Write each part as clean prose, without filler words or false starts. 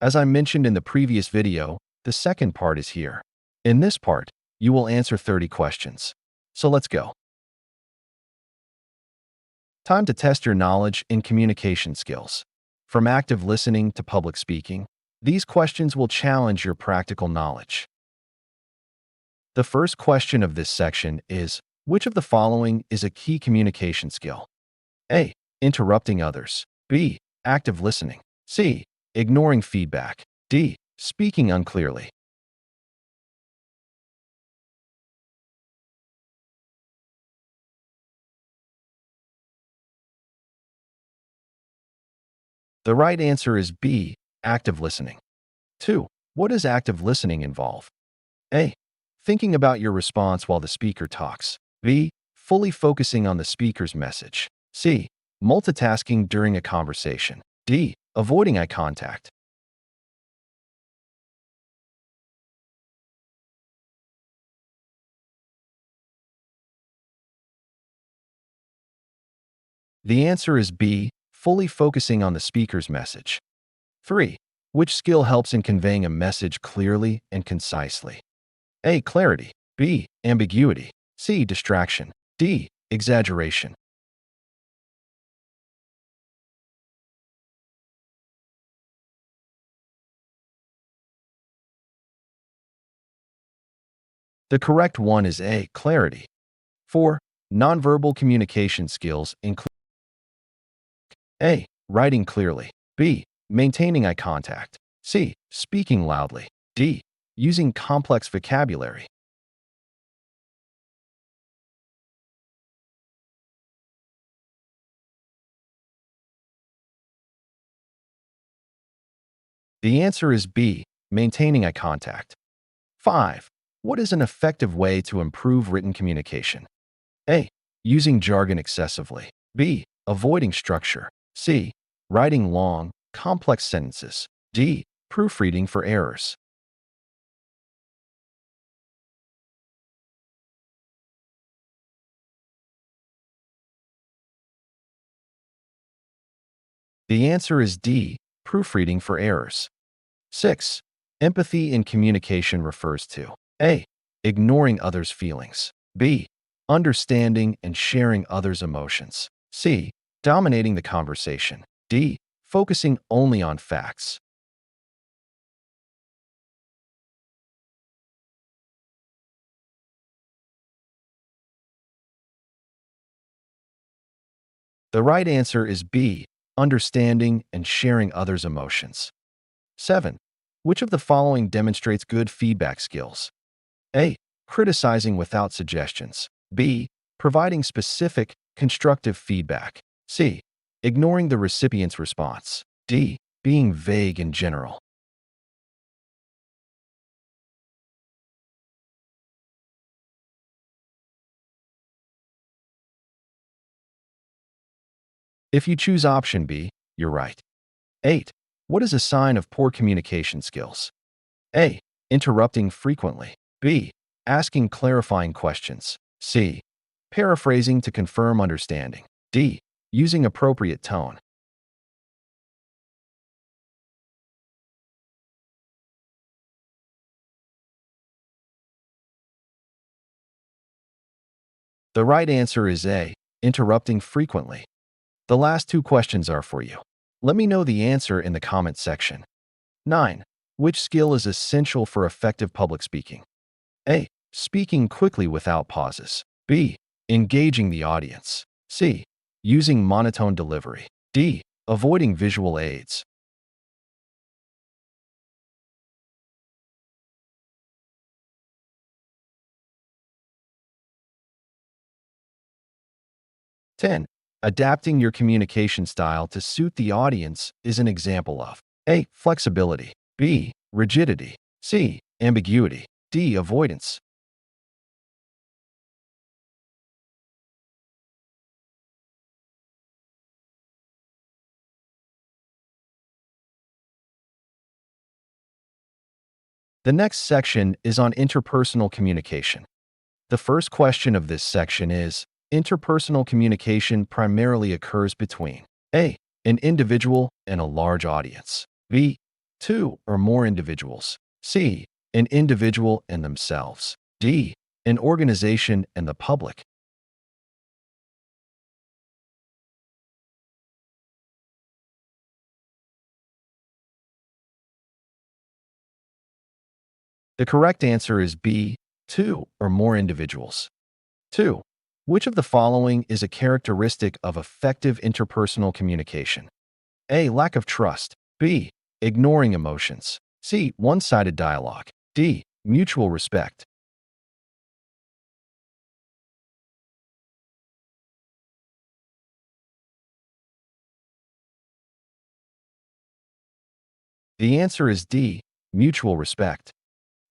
As I mentioned in the previous video, the second part is here. In this part, you will answer 30 questions. So let's go. Time to test your knowledge in communication skills. From active listening to public speaking, these questions will challenge your practical knowledge. The first question of this section is, which of the following is a key communication skill? A. Interrupting others. B. Active listening. C. Ignoring feedback. D. Speaking unclearly. The right answer is B. Active listening. 2. What does active listening involve? A. Thinking about your response while the speaker talks. B. Fully focusing on the speaker's message. C. Multitasking during a conversation. D. Avoiding eye contact. The answer is B. Fully focusing on the speaker's message. 3. Which skill helps in conveying a message clearly and concisely? A. Clarity. B. Ambiguity. C. Distraction. D. Exaggeration. The correct one is A. Clarity. 4. Nonverbal communication skills include A. Writing clearly. B. Maintaining eye contact. C. Speaking loudly. D. Using complex vocabulary. The answer is B. Maintaining eye contact. 5. What is an effective way to improve written communication? A. Using jargon excessively. B. Avoiding structure. C. Writing long, complex sentences. D. Proofreading for errors. The answer is D. Proofreading for errors. 6. Empathy in communication refers to A. Ignoring others' feelings. B. Understanding and sharing others' emotions. C. Dominating the conversation. D. Focusing only on facts. The right answer is B. Understanding and sharing others' emotions. 7. Which of the following demonstrates good feedback skills? A. Criticizing without suggestions. B. Providing specific, constructive feedback. C. Ignoring the recipient's response. D. Being vague in general. If you choose option B, you're right. 8. What is a sign of poor communication skills? A. Interrupting frequently. B. Asking clarifying questions. C. Paraphrasing to confirm understanding. D. Using appropriate tone. The right answer is A. Interrupting frequently. The last two questions are for you. Let me know the answer in the comment section. 9. Which skill is essential for effective public speaking? A. Speaking quickly without pauses. B. Engaging the audience. C. Using monotone delivery. D. Avoiding visual aids. " 10. Adapting your communication style to suit the audience is an example of A. Flexibility. B. Rigidity. C. Ambiguity. D. Avoidance. The next section is on interpersonal communication. The first question of this section is, interpersonal communication primarily occurs between A. An individual and a large audience. B. two or more individuals. C. An individual and themselves. D. An organization and the public. The correct answer is B. Two or more individuals. 2. Which of the following is a characteristic of effective interpersonal communication? A. Lack of trust. B. Ignoring emotions. C. One-sided dialogue. D. Mutual respect. The answer is D. Mutual respect.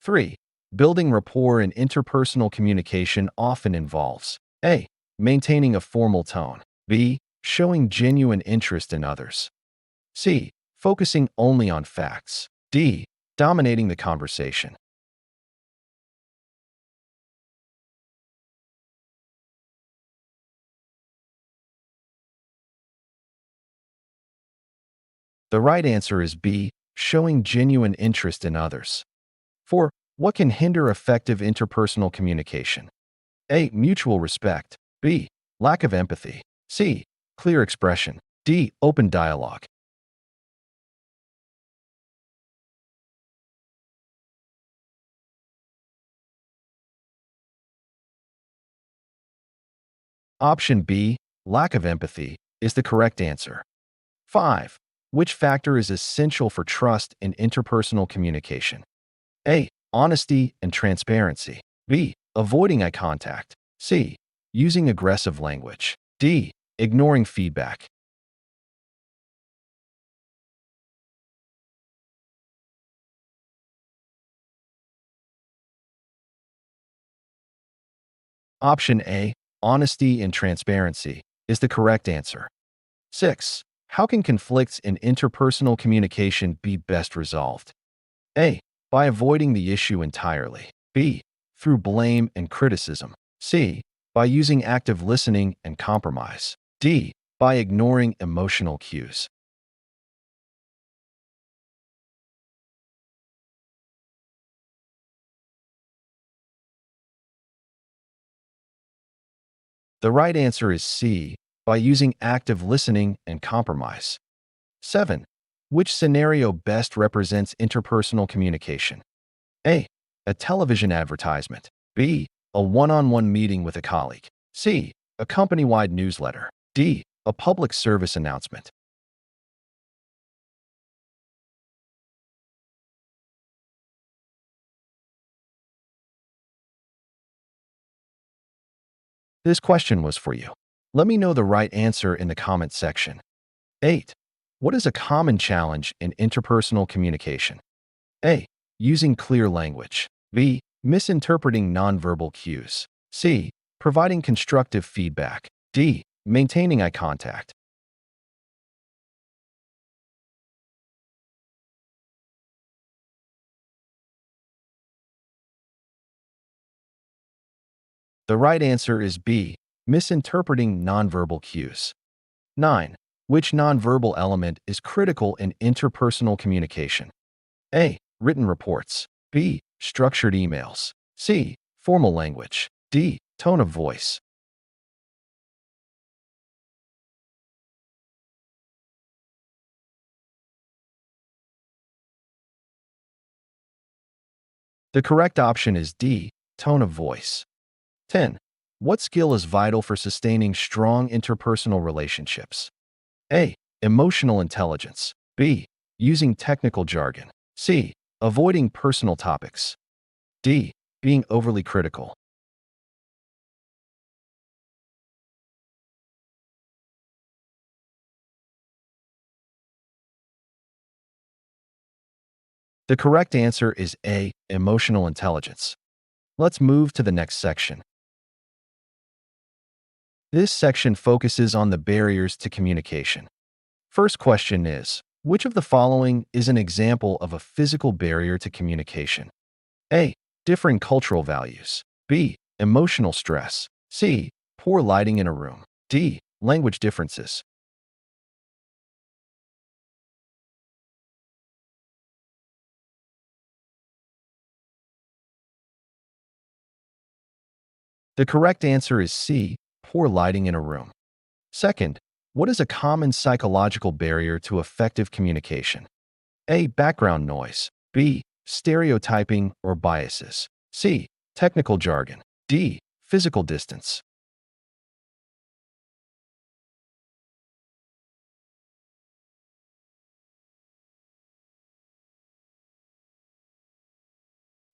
3. Building rapport in interpersonal communication often involves A. Maintaining a formal tone. B. Showing genuine interest in others. C. Focusing only on facts. D. Dominating the conversation. The right answer is B. Showing genuine interest in others. 4. What can hinder effective interpersonal communication? A. Mutual respect. B. Lack of empathy. C. Clear expression. D. Open dialogue. Option B. Lack of empathy is the correct answer. 5. Which factor is essential for trust in interpersonal communication? A. Honesty and transparency. B. Avoiding eye contact. C. Using aggressive language. D. Ignoring feedback. Option A. Honesty and transparency is the correct answer. 6. How can conflicts in interpersonal communication be best resolved? A. By avoiding the issue entirely. B. Through blame and criticism. C. By using active listening and compromise. D. By ignoring emotional cues. The right answer is C. By using active listening and compromise. 7. Which scenario best represents interpersonal communication? A. A television advertisement. B. A one-on-one meeting with a colleague. C. A company-wide newsletter. D. A public service announcement. This question was for you. Let me know the right answer in the comment section. 8. What is a common challenge in interpersonal communication? A. Using clear language. B. Misinterpreting nonverbal cues. C. Providing constructive feedback. D. Maintaining eye contact. The right answer is B. Misinterpreting nonverbal cues. 9. Which nonverbal element is critical in interpersonal communication? A. Written reports. B. Structured emails. C. Formal language. D. Tone of voice. The correct option is D. Tone of voice. 10. What skill is vital for sustaining strong interpersonal relationships? A. Emotional intelligence. B. Using technical jargon. C. Avoiding personal topics. D. Being overly critical. The correct answer is A. Emotional intelligence. Let's move to the next section. This section focuses on the barriers to communication. First question is, which of the following is an example of a physical barrier to communication? A. Differing cultural values. B. Emotional stress. C. Poor lighting in a room. D. Language differences. The correct answer is C, poor lighting in a room. Second, what is a common psychological barrier to effective communication? A. Background noise. B. Stereotyping or biases. C. Technical jargon. D. Physical distance.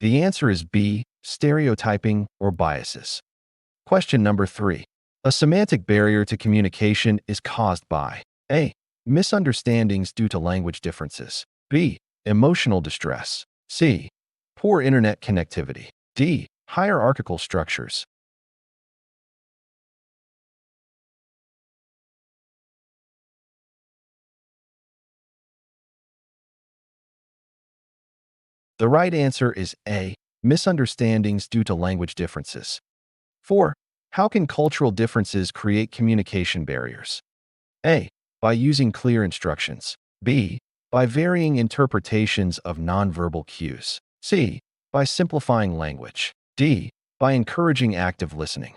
The answer is B. Stereotyping or biases. Question number 3. A semantic barrier to communication is caused by A. Misunderstandings due to language differences. B. Emotional distress. C. Poor internet connectivity. D. Hierarchical structures. The right answer is A. Misunderstandings due to language differences. 4. How can cultural differences create communication barriers? A. By using clear instructions. B. By varying interpretations of nonverbal cues. C. By simplifying language. D. By encouraging active listening.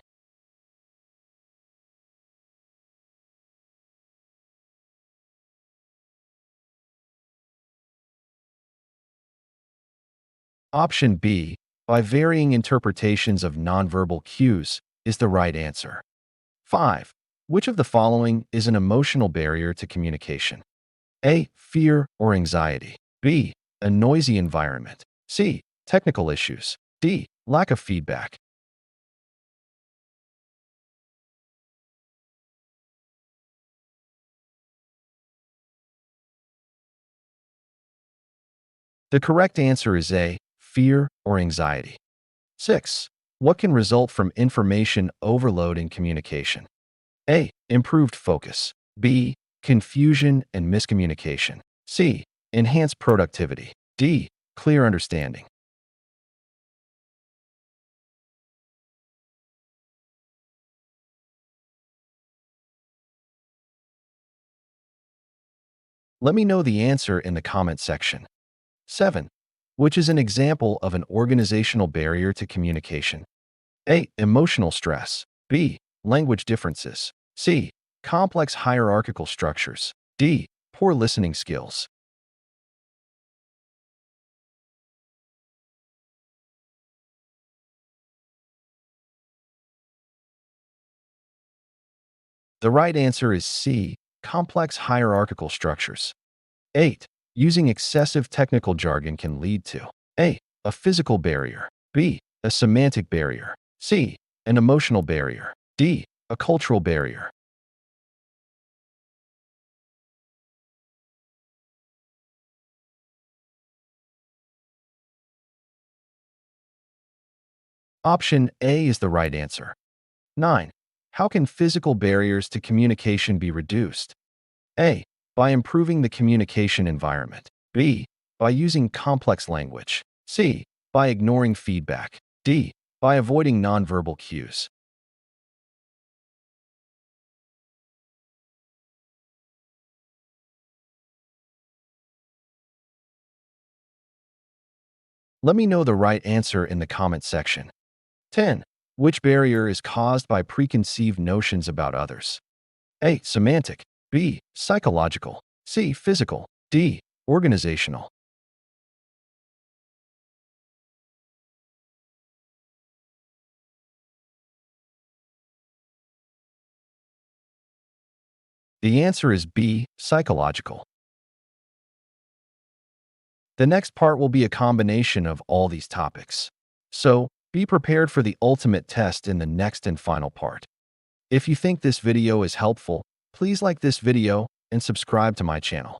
Option B. By varying interpretations of nonverbal cues is the right answer. 5. Which of the following is an emotional barrier to communication? A. Fear or anxiety. B. A noisy environment. C. Technical issues. D. Lack of feedback. The correct answer is A. Fear or anxiety. 6. What can result from information overload in communication? A. Improved focus. B. Confusion and miscommunication. C. Enhanced productivity. D. Clear understanding. Let me know the answer in the comment section. 7. Which is an example of an organizational barrier to communication? A. Emotional stress. B. Language differences. C. Complex hierarchical structures. D. Poor listening skills. The right answer is C. Complex hierarchical structures. 8. Using excessive technical jargon can lead to A. A physical barrier. B. A semantic barrier. C. An emotional barrier. D. A cultural barrier. Option A is the right answer. 9. How can physical barriers to communication be reduced? A. By improving the communication environment. B. By using complex language. C. By ignoring feedback. D. By avoiding nonverbal cues. Let me know the right answer in the comment section. 10. Which barrier is caused by preconceived notions about others? A. Semantic. B. Psychological. C. Physical. D. Organizational. The answer is B. Psychological. The next part will be a combination of all these topics. So, be prepared for the ultimate test in the next and final part. If you think this video is helpful, please like this video and subscribe to my channel.